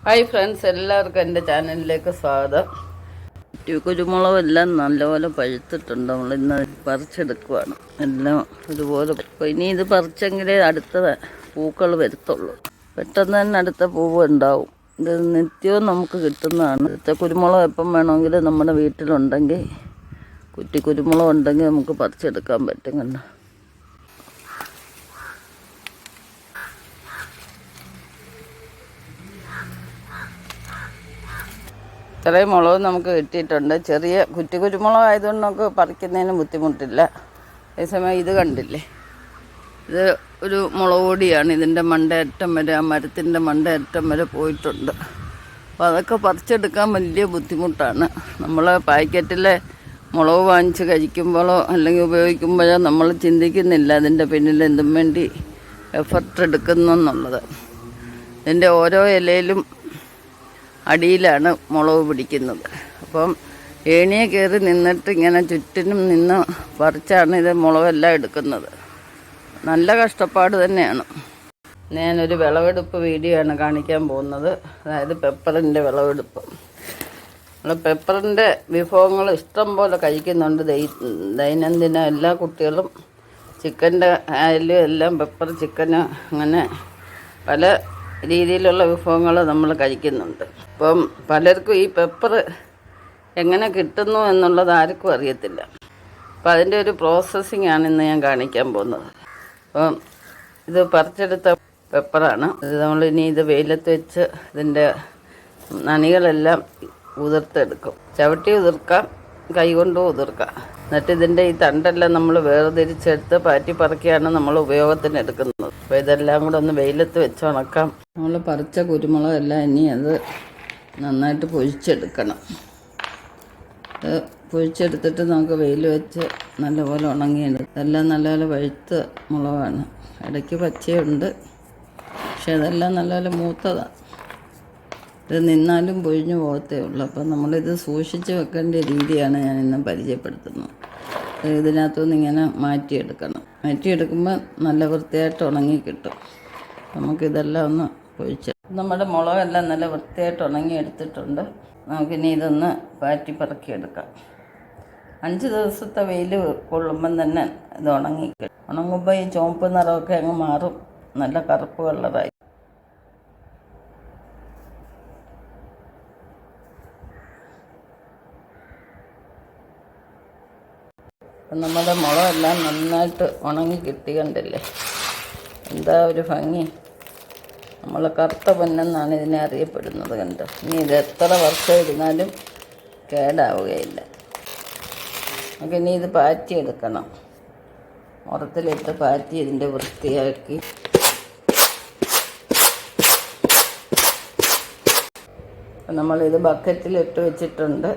Hi friends, എല്ലാവർക്കും എൻ്റെ ചാനലിലേക്ക് സ്വാഗതം. കുരുമുളകെല്ലാം നല്ലപോലെ പഴുത്തിട്ടുണ്ട്. നമ്മളിന്ന് പറിച്ചെടുക്കുവാണ്. എല്ലാം ഇതുപോലെ. അപ്പോൾ ഇനി ഇത് പറിച്ചെങ്കിലേ അടുത്ത പൂക്കൾ വരത്തുള്ളൂ. പെട്ടെന്ന് തന്നെ അടുത്ത പൂവ് ഉണ്ടാവും. ഇത് നിത്യവും നമുക്ക് കിട്ടുന്നതാണ്. അടുത്ത കുരുമുളക് എപ്പം വേണമെങ്കിലും നമ്മുടെ വീട്ടിലുണ്ടെങ്കിൽ, കുറ്റി കുരുമുളക് ഉണ്ടെങ്കിൽ നമുക്ക് പറിച്ചെടുക്കാൻ പറ്റും. കണ്ടോ, ഇത്രയും മുളക് നമുക്ക് കിട്ടിയിട്ടുണ്ട്. ചെറിയ കുറ്റി കുരുമുളക് ആയതുകൊണ്ട് നമുക്ക് പറിക്കുന്നതിന് ബുദ്ധിമുട്ടില്ല. അതേസമയം ഇത് കണ്ടില്ലേ, ഇത് ഒരു മുളക് പൊടിയാണ്. ഇതിൻ്റെ മണ്ടയറ്റം വരെ, ആ മരത്തിൻ്റെ മണ്ടയറ്റം വരെ പോയിട്ടുണ്ട്. അപ്പോൾ അതൊക്കെ പറിച്ചെടുക്കാൻ വലിയ ബുദ്ധിമുട്ടാണ്. നമ്മൾ പാക്കറ്റിലെ മുളക് വാങ്ങിച്ച് കഴിക്കുമ്പോഴോ അല്ലെങ്കിൽ ഉപയോഗിക്കുമ്പോഴോ നമ്മൾ ചിന്തിക്കുന്നില്ല അതിൻ്റെ പിന്നിൽ എന്തും വേണ്ടി എഫർട്ട് എടുക്കുന്നു എന്നുള്ളത്. ഇതിൻ്റെ ഓരോ ഇലയിലും അടിയിലാണ് മുളക് പിടിക്കുന്നത്. അപ്പം ഏണിയെ കയറി നിന്നിട്ട് ഇങ്ങനെ ചുറ്റിനും നിന്ന് പറിച്ചാണ് ഇത് മുളകെല്ലാം എടുക്കുന്നത്. നല്ല കഷ്ടപ്പാട് തന്നെയാണ്. ഞാനൊരു വിളവെടുപ്പ് വീഡിയോ ആണ് കാണിക്കാൻ പോകുന്നത്. അതായത് പെപ്പറിൻ്റെ വിളവെടുപ്പ്. നമ്മൾ പെപ്പറിൻ്റെ വിഭവങ്ങൾ ഇഷ്ടം പോലെ കഴിക്കുന്നുണ്ട്. ദൈനംദിന എല്ലാ കുട്ടികളും ചിക്കൻ്റെ ആയാലും എല്ലാം പെപ്പർ ചിക്കന്, അങ്ങനെ പല രീതിയിലുള്ള വിഭവങ്ങൾ നമ്മൾ കഴിക്കുന്നുണ്ട്. അപ്പം പലർക്കും ഈ പെപ്പർ എങ്ങനെ കിട്ടുന്നു എന്നുള്ളത് ആർക്കും അറിയത്തില്ല. അപ്പം അതിൻ്റെ ഒരു പ്രോസസ്സിംഗ് ആണ് ഇന്ന് ഞാൻ കാണിക്കാൻ പോകുന്നത്. അപ്പം ഇത് പറിച്ചെടുത്ത പെപ്പറാണ്. ഇത് നമ്മളിനി ഇത് വെയിലത്ത് വെച്ച് ഇതിൻ്റെ നനികളെല്ലാം ഉതിർത്തെടുക്കും. ചവിട്ടി ഉതിർക്കാം, കൈകൊണ്ട് ഉതിർക്കാം. എന്നിട്ട് ഇതിൻ്റെ ഈ തണ്ടെല്ലാം നമ്മൾ വേർതിരിച്ചെടുത്ത് പാറ്റി പറക്കിയാണ് നമ്മൾ ഉപയോഗത്തിന് എടുക്കുന്നത്. അപ്പോൾ ഇതെല്ലാം കൂടെ ഒന്ന് വെയിലത്ത് വെച്ച് ഉണക്കാം. നമ്മൾ പറിച്ച കുരുമുളകെല്ലാം ഇനി അത് നന്നായിട്ട് പൊഴിച്ചെടുക്കണം. അത് പൊഴിച്ചെടുത്തിട്ട് നമുക്ക് വെയിൽ വെച്ച് നല്ലപോലെ ഉണങ്ങിയെടുക്കും. ഇതെല്ലാം നല്ലപോലെ പഴുത്ത മുളകാണ്. ഇടയ്ക്ക് പച്ചയുണ്ട്, പക്ഷെ അതെല്ലാം നല്ലപോലെ മൂത്തതാണ്. ഇത് നിന്നാലും പൊഴിഞ്ഞു പോകത്തേ ഉള്ളൂ. അപ്പം നമ്മളിത് സൂക്ഷിച്ച് വെക്കേണ്ട രീതിയാണ് ഞാൻ ഇന്ന് പരിചയപ്പെടുത്തുന്നത്. ഇതിനകത്തുനിന്ന് ഇങ്ങനെ മാറ്റിയെടുക്കണം. മാറ്റിയെടുക്കുമ്പോൾ നല്ല വൃത്തിയായിട്ട് ഉണങ്ങി കിട്ടും. നമുക്കിതെല്ലാം ഒന്ന് പൊഴിച്ച്, നമ്മുടെ മുളകെല്ലാം നല്ല വൃത്തിയായിട്ട് ഉണങ്ങി എടുത്തിട്ടുണ്ട്. നമുക്കിനി ഇതൊന്ന് പാറ്റി പറക്കിയെടുക്കാം. 5 ദിവസത്തെ വെയിൽ കൊള്ളുമ്പം തന്നെ ഇത് ഉണങ്ങിക്കിട്ടും. ഉണങ്ങുമ്പോൾ ഈ ചുവപ്പ് നിറമൊക്കെ അങ്ങ് മാറും, നല്ല കറുപ്പ് കളറായി. അപ്പം നമ്മുടെ മുളകെല്ലാം നന്നായിട്ട് ഉണങ്ങി കിട്ടി. കണ്ടില്ലേ, എന്താ ഒരു ഭംഗി. നമ്മൾ കറുത്ത പൊന്നെന്നാണ് ഇതിനെ അറിയപ്പെടുന്നത്. കണ്ടോ, ഇനി ഇത് എത്ര വർഷം ഇരുന്നാലും കേടാവുകയില്ല. നമുക്കിനി ഇത് പാറ്റിയെടുക്കണം. മുറത്തിലിട്ട് പാറ്റി ഇതിൻ്റെ വൃത്തിയാക്കി നമ്മളിത് ബക്കറ്റിലിട്ട് വെച്ചിട്ടുണ്ട്.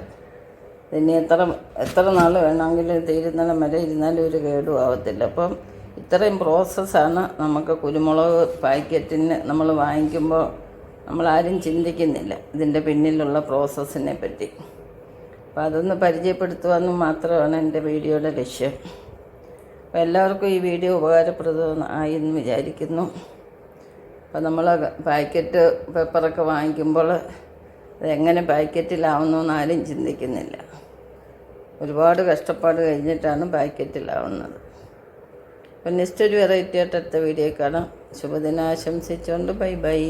ഇനി എത്ര നാൾ വേണമെങ്കിലും തീരുന്നിടം വരെ ഇരുന്നാലും ഒരു കേടും ആവത്തില്ല. അപ്പം ഇത്രയും പ്രോസസ്സാണ് നമുക്ക് കുരുമുളക് പാക്കറ്റിന് നമ്മൾ വാങ്ങിക്കുമ്പോൾ നമ്മളാരും ചിന്തിക്കുന്നില്ല ഇതിൻ്റെ പിന്നിലുള്ള പ്രോസസ്സിനെ പറ്റി. അപ്പോൾ അതൊന്ന് പരിചയപ്പെടുത്തുവാനും മാത്രമാണ് എൻ്റെ വീഡിയോയുടെ ലക്ഷ്യം. അപ്പോൾ എല്ലാവർക്കും ഈ വീഡിയോ ഉപകാരപ്രദമായി എന്ന് വിചാരിക്കുന്നു. അപ്പോൾ നമ്മൾ പാക്കറ്റ് പേപ്പറൊക്കെ വാങ്ങിക്കുമ്പോൾ അതെങ്ങനെ പാക്കറ്റിലാവുന്നു എന്നാരും ചിന്തിക്കുന്നില്ല. ഒരുപാട് കഷ്ടപ്പാട് കഴിഞ്ഞിട്ടാണ് പാക്കറ്റിലാവുന്നത്. അപ്പം നെക്സ്റ്റ് ഒരു വെറൈറ്റി ആയിട്ട് അടുത്ത വീഡിയോ കാണാം. ശുഭദിനം ആശംസിച്ചുകൊണ്ട് ബൈ ബൈ.